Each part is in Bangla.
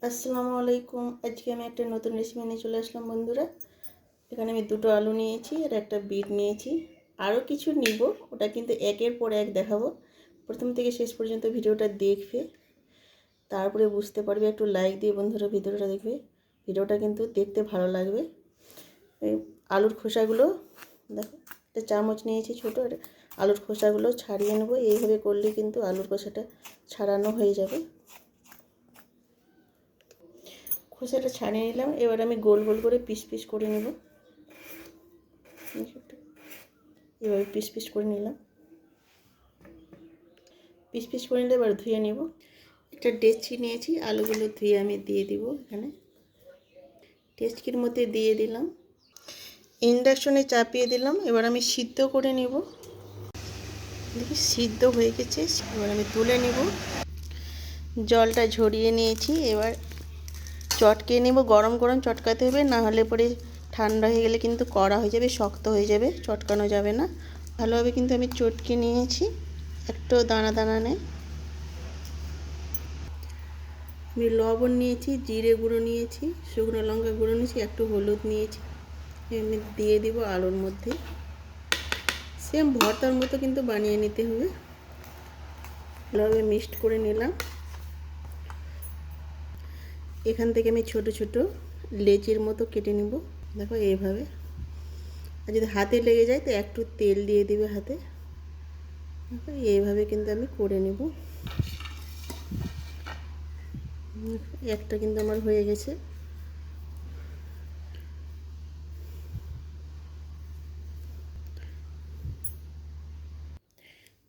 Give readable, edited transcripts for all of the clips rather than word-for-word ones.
আসসালামু আলাইকুম। আজকে আমি একটা নতুন রেসিপি নিয়ে চলে আসলাম বন্ধুরা। এখানে আমি দুটো আলু নিয়েছি আর একটা বিট নিয়েছি, আরও কিছু নিব, ওটা কিন্তু একের পর এক দেখাবো। প্রথম থেকে শেষ পর্যন্ত ভিডিওটা দেখবে, তারপরে বুঝতে পারবে। একটু লাইক দিয়ে বন্ধুরা ভিডিওটা দেখবে, ভিডিওটা কিন্তু দেখতে ভালো লাগবে। এই আলুর খোসাগুলো দেখো, একটা চামচ নিয়েছি ছোটো, আলুর খোসাগুলো ছাড়িয়ে নেবো। এইভাবে করলে কিন্তু আলুর খোসাটা ছাড়ানো হয়ে যাবে। খোসাটা ছাড়িয়ে নিলাম, এবার আমি গোল গোল করে পিস পিস করে নেব। এবার পিস পিস করে নিলাম, পিস পিস করে নিলে এবার ধুয়ে নেব। একটা ডেচকি নিয়েছি, আলুগুলো ধুয়ে আমি দিয়ে দিব এখানে। ডেচকির মধ্যে দিয়ে দিলাম, ইন্ডাকশনে চাপিয়ে দিলাম। এবার আমি সিদ্ধ করে নেব। দেখি সিদ্ধ হয়ে গেছে, এবার আমি তুলে নেব। জলটা ঝরিয়ে নিয়েছি, এবার চটকে নেব। গরম গরম চটকাতে হবে, না হলে পরে ঠান্ডা হয়ে গেলে কিন্তু কড়া হয়ে যাবে, শক্ত হয়ে যাবে, চটকানো যাবে না। ভালোভাবে কিন্তু আমি চটকে নিয়েছি, একটু দানা দানা নেই। আমি লবণ নিয়েছি, জিরে গুঁড়ো নিয়েছি, শুকনো লঙ্কা গুঁড়ো নিয়েছি, একটু হলুদ নিয়েছি। আমি দিয়ে দিব আলুর মধ্যে। সেম ভর্তার মতো কিন্তু বানিয়ে নিতে হবে। ভালোভাবে মিক্সড করে নিলাম। এখান থেকে আমি ছোট ছোট লেচির মতো কেটে নিব। দেখো এইভাবে। আর যদি হাতে লেগে যায় তো একটু তেল দিয়ে দিবে হাতে। এইভাবে কিন্তু আমি করে নেব। একটা কিন্তু আমার হয়ে গেছে।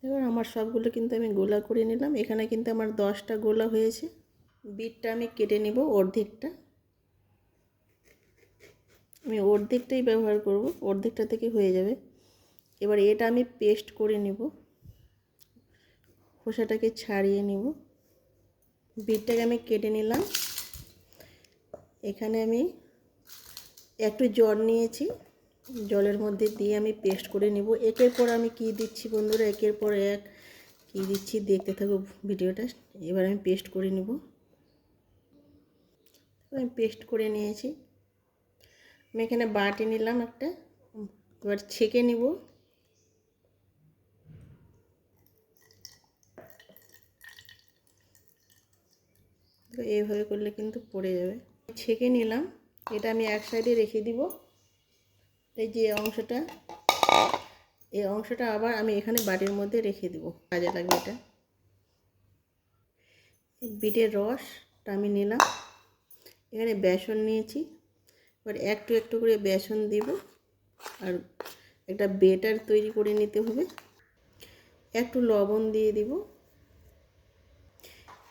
এবার আমার সবগুলো কিন্তু আমি গোলা করে নিলাম। এখানে কিন্তু আমার 10টা গোলা হয়েছে। বিটটা আমি কেটে নেব, অর্ধেকটা। আমি অর্ধেকটাই ব্যবহার করব, অর্ধেকটা থেকে হয়ে যাবে। এবার এটা আমি পেস্ট করে নেব, খোসাটাকে ছাড়িয়ে নেব। বিটটাকে আমি কেটে নিলাম। এখানে আমি একটু জল নিয়েছি, জলের মধ্যে দিয়ে আমি পেস্ট করে নেব। একের পর আমি কি দিচ্ছি বন্ধুরা, একের পর এক কি দিচ্ছি দেখতে থাকো ভিডিওটা। এবার আমি পেস্ট করে নেব। আমি পেস্ট করে নিয়েছি। আমি এখানে বাটি নিলাম একটা, এবার ছেঁকে নিব। তো এইভাবে করলে কিন্তু পড়ে যাবে। ছেঁকে নিলাম, এটা আমি এক সাইডে রেখে দিব। এই যে এই অংশটা আবার আমি এখানে বাটির মধ্যে রেখে দেব, কাজে লাগবে এটা। বিটের রসটা আমি নিলাম। এখানে বেসন নিয়েছি, এবার একটু একটু করে বেসন দিব। আর একটা বেটার তৈরি করে নিতে হবে। একটু লবণ দিয়ে দিব,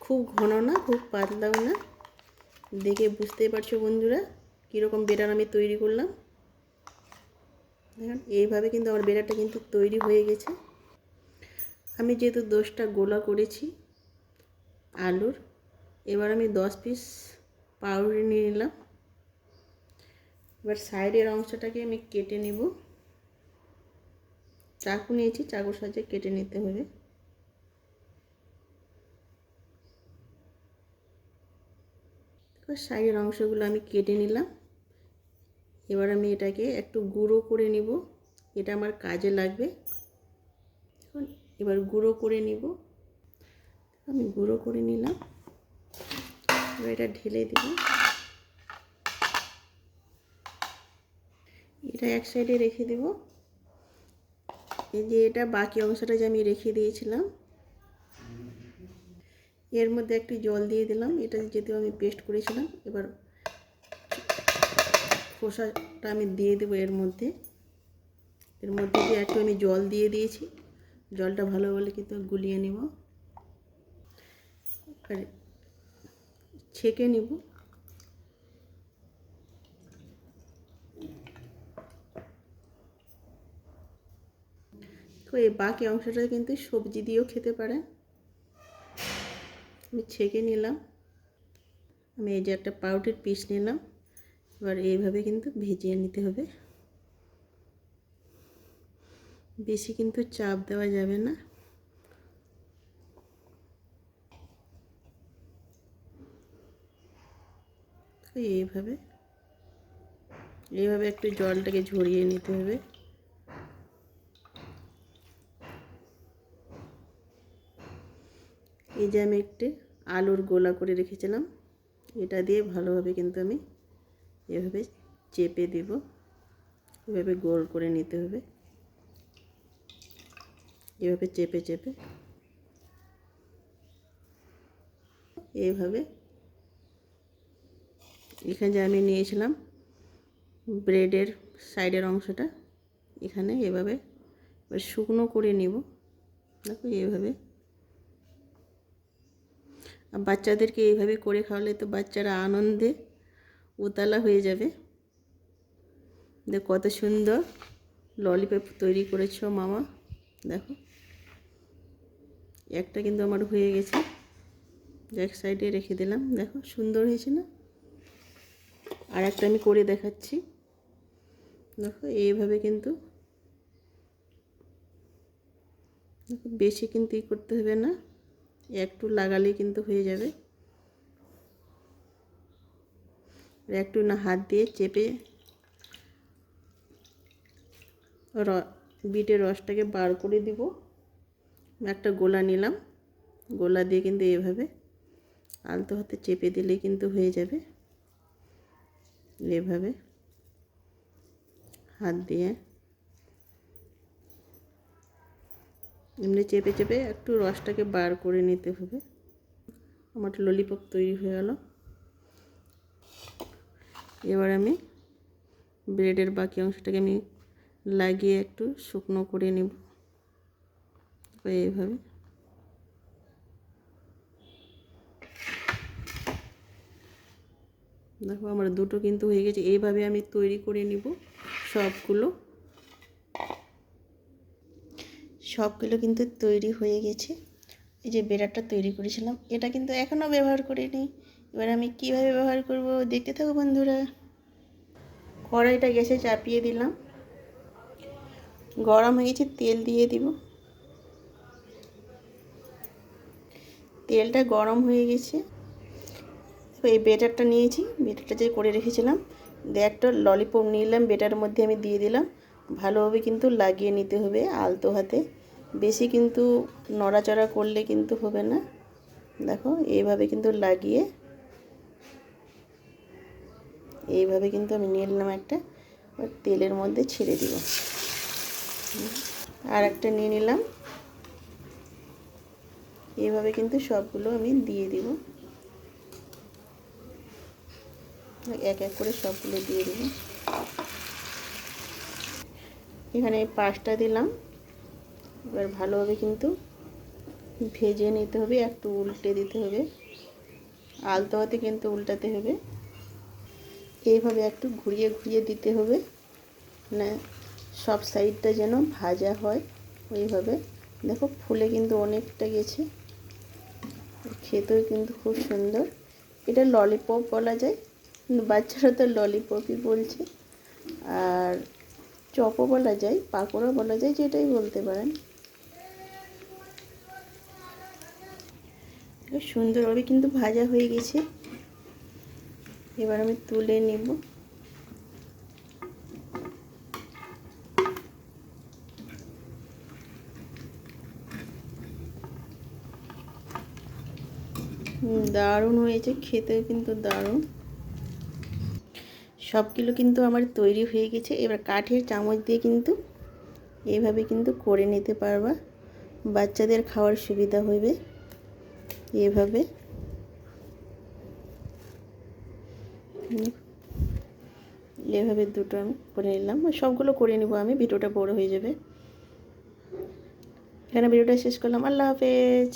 খুব ঘন না খুব পাতলাও না। দেখে বুঝতেই পারছো বন্ধুরা কীরকম বেটার আমি তৈরি করলাম। দেখুন এইভাবে কিন্তু আমার বেটারটা কিন্তু তৈরি হয়ে গেছে। আমি যেহেতু 10টা গোলা করেছি আলুর, এবার আমি 10 পিস পাউরুটি নিয়ে নিলাম। এবার সাইডের অংশটাকে আমি কেটে নিব। চাকু নিয়েছি, চাকুর সাহায্যে কেটে নিতে হবে। সাইডের অংশগুলো আমি কেটে নিলাম। এবার আমি এটাকে একটু গুঁড়ো করে নিব, এটা আমার কাজে লাগবে। এবার গুঁড়ো করে নিব। আমি গুঁড়ো করে নিলাম, এবার এটা ঢেলে দিব। এটা এক সাইডে রেখে দেব। এই যে এটা বাকি অংশটা যে আমি রেখে দিয়েছিলাম, এর মধ্যে একটু জল দিয়ে দিলাম। এটা যেহেতু আমি পেস্ট করেছিলাম, এবার খোসাটা আমি দিয়ে দেবো এর মধ্যে। দিয়ে একটু আমি জল দিয়ে দিয়েছি, জলটা ভালো বলে কিন্তু গুলিয়ে নেব। আর ছেঁকে নেব। তো এই বাকি অংশটা কিন্তু সবজি দিয়েও খেতে পারেন। আমি ছেঁকে নিলাম। আমি এই যে একটা পাউরুটির পিস নিলাম, এবার এইভাবে কিন্তু ভেজিয়ে নিতে হবে। বেশি কিন্তু চাপ দেওয়া যাবে না। এইভাবে এইভাবে একটু জলটাকে ঝরিয়ে নিতে হবে। এই যে আমি একটু আলুর গোলা করে রেখেছিলাম, এটা দিয়ে ভালোভাবে কিন্তু আমি এভাবে চেপে দেব। এভাবে গোল করে নিতে হবে, এভাবে চেপে চেপে এইভাবে। এখানে যে আমি নিয়েছিলাম ব্রেডের সাইডের অংশটা, এখানে এভাবে শুকনো করে নিব। দেখো এইভাবে। আর বাচ্চাদেরকে এইভাবে করে খাওয়ালে তো বাচ্চারা আনন্দে উতলা হয়ে যাবে। দেখো কত সুন্দর ললিপপ তৈরি করেছো মামা। দেখো একটা কিন্তু আমার হয়ে গেছে, এক সাইডে রেখে দিলাম। দেখো সুন্দর হয়েছে না? আর একটা আমি করে দেখাচ্ছি। দেখো এইভাবে কিন্তু বেশি কিন্তু ই করতে হবে না, একটু লাগালেই কিন্তু হয়ে যাবে। একটু না হাত দিয়ে চেপে বিটের রসটাকে বার করে দিব। একটা গোলা নিলাম, গোলা দিয়ে কিন্তু এইভাবে আলতো হাতে চেপে দিলেই কিন্তু হয়ে যাবে। এইভাবে হাত দিয়ে এমনি চেপে চেপে একটু রসটাকে বার করে নিতে হবে। আমার ললিপপ তৈরি হয়ে গেল। এবার আমি ব্রেডের বাকি অংশটাকে আমি লাগিয়ে একটু শুকনো করে নেব এইভাবে। দেখো আমার দুটো কিন্তু হয়ে গেছে। এইভাবে আমি তৈরি করে নিব সবগুলো কিন্তু তৈরি হয়ে গেছে। এই যে বেড়াটা তৈরি করেছিলাম, এটা কিন্তু এখনও ব্যবহার করিনি। এবার আমি কিভাবে ব্যবহার করব দেখতে থাকো বন্ধুরা। কড়াইটা গ্যাসে চাপিয়ে দিলাম, গরম হয়ে গেছে, তেল দিয়ে দিব। তেলটা গরম হয়ে গেছে। এই বেটারটা নিয়েছি, বেটারটা যে করে রেখেছিলাম, দিয়ে একটা ললিপপ নিলাম, বেটার মধ্যে আমি দিয়ে দিলাম। ভালোভাবে কিন্তু লাগিয়ে নিতে হবে আলতো হাতে, বেশি কিন্তু নড়াচড়া করলে কিন্তু হবে না। দেখো এইভাবে কিন্তু লাগিয়ে এইভাবে কিন্তু আমি নিয়ে নিলাম একটা, তেলের মধ্যে ছেড়ে দিব। আর একটা নিয়ে নিলাম। এইভাবে কিন্তু সবগুলো আমি দিয়ে দিব, এক এক করে সবগুলো দিয়ে দিব। এখানে 5টা দিলাম। এবার ভালোভাবে কিন্তু ভেজে নিতে হবে, একটু উল্টে দিতে হবে, আলতো হাতে কিন্তু উল্টাতে হবে। এইভাবে একটু ঘুরিয়ে ঘুরিয়ে দিতে হবে, না সব সাইডটা যেন ভাজা হয় ওইভাবে। দেখো ফুলে কিন্তু অনেকটা গেছে, খেতেও কিন্তু খুব সুন্দর। এটা ললিপপ বলা যায়, কিন্তু বাচ্চারা তো ললিপপই বলছে। আর চপও বলা যায়, পাকোড়া বলা যায়, যেটাই বলতে পারেন। সুন্দরভাবে কিন্তু ভাজা হয়ে গেছে। এবার আমি তুলে নেব। দারুণ হয়েছে, খেতেও কিন্তু দারুণ। সবগুলো কিন্তু আমার তৈরি হয়ে গেছে। এবার কাঠের চামচ দিয়ে কিন্তু এইভাবে কিন্তু করে নিতে পারবা, বাচ্চাদের খাওয়ার সুবিধা হবে। এইভাবে এভাবে দুটো আমি করে নিলাম, সবগুলো করে নিব আমি, ভিডিওটা বড় হয়ে যাবে। এখানে ভিডিওটা শেষ করলাম। আল্লাহ হাফেজ।